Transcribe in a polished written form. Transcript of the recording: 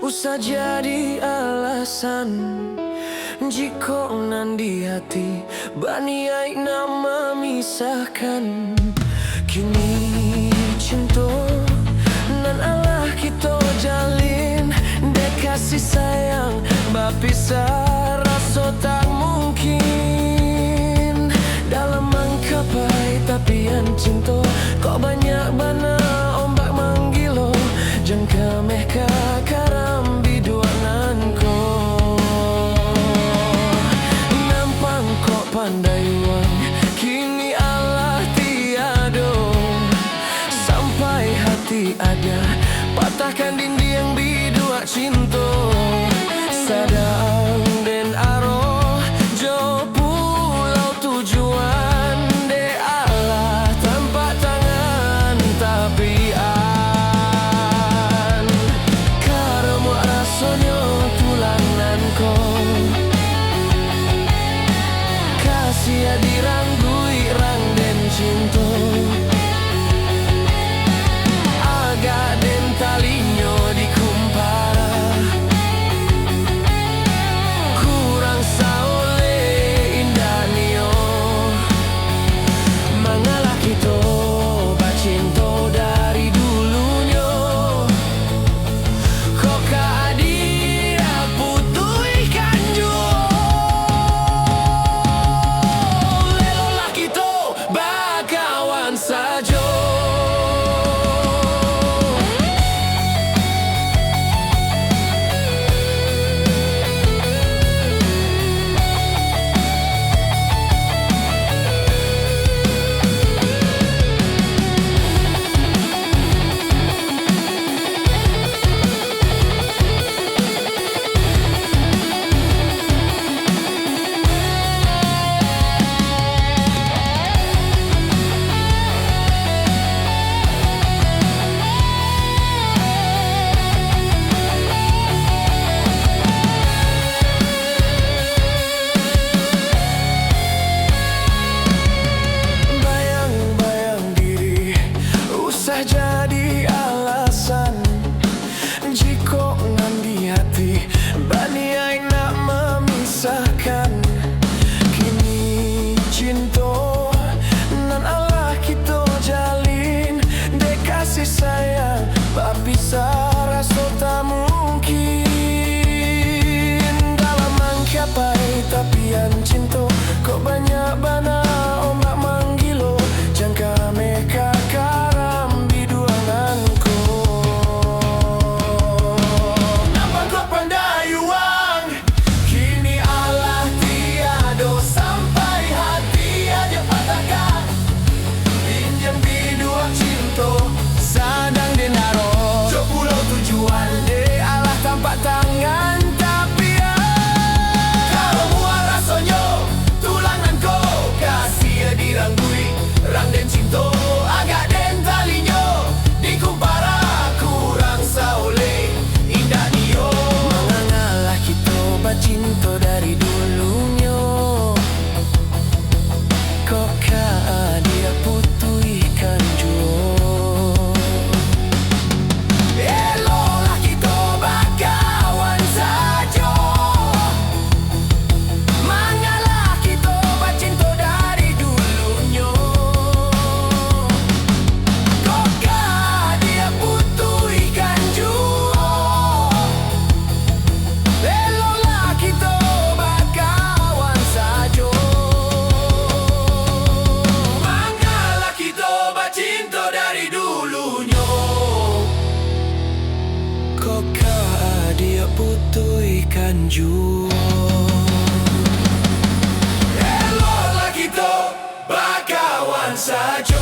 usah jadi alasan. Jika nan di hati baniai nak memisahkan. Kini cinta nan Allah kita jalin, dek kasih sayang berpisah rasa tak mungkin. Dalam mengkapai tapian cinta, kok banyak bana ombak menggilo. Jangka mehka karam biduangan ko. Nampang kok pandai wang, kini Allah tiada. Sampai hati ada, patahkan dinding bidua cinta. Sadang dan arah jauh pulau tujuan, de Allah tanpa tangan tapian. Karemu rasanya tulanan ko, kasih diranggui rang dan cinta. Agak den talinyo dikumpara, kurang saole indah nio. Mengalah kita bacinto dari dulunya, kok dia putuikan jua. Lelolah kita bakawan saja. Jadi alasan jika nan di hati baniai nak memisahkan. Kini cinta nan Allah kita jalin, dek kasih sayang berpisah rasa tak mungkin. Dalam mengkapai tapian cinta, kok banyak bana ombak menggilo. Jangka meka karam biduanganku. Nampak kau pandai wang, kini Allah tiada. Sampai hati aja patahkan, pinjam bidua cinta. Sadang denaro jauh pulau tujuan, de Allah tanpa tangan tapian. Kalau muat rasanya tulangan ko, kasih diranggui rang den cinta. Agak den talinyo dikumpara, kurang saole indah nio. Mengalah kita bacinta dari dulunya, kok dia putuikan jua. Elolah kita bakawan saja. Mengalah kita bacinta dari dulunya, kok dia putuikan jua. Elolah kita bakawan saja. Mengalah kita bacinta dari dulunya, kok dia putuikan jua. Elolah kita bakawan saja.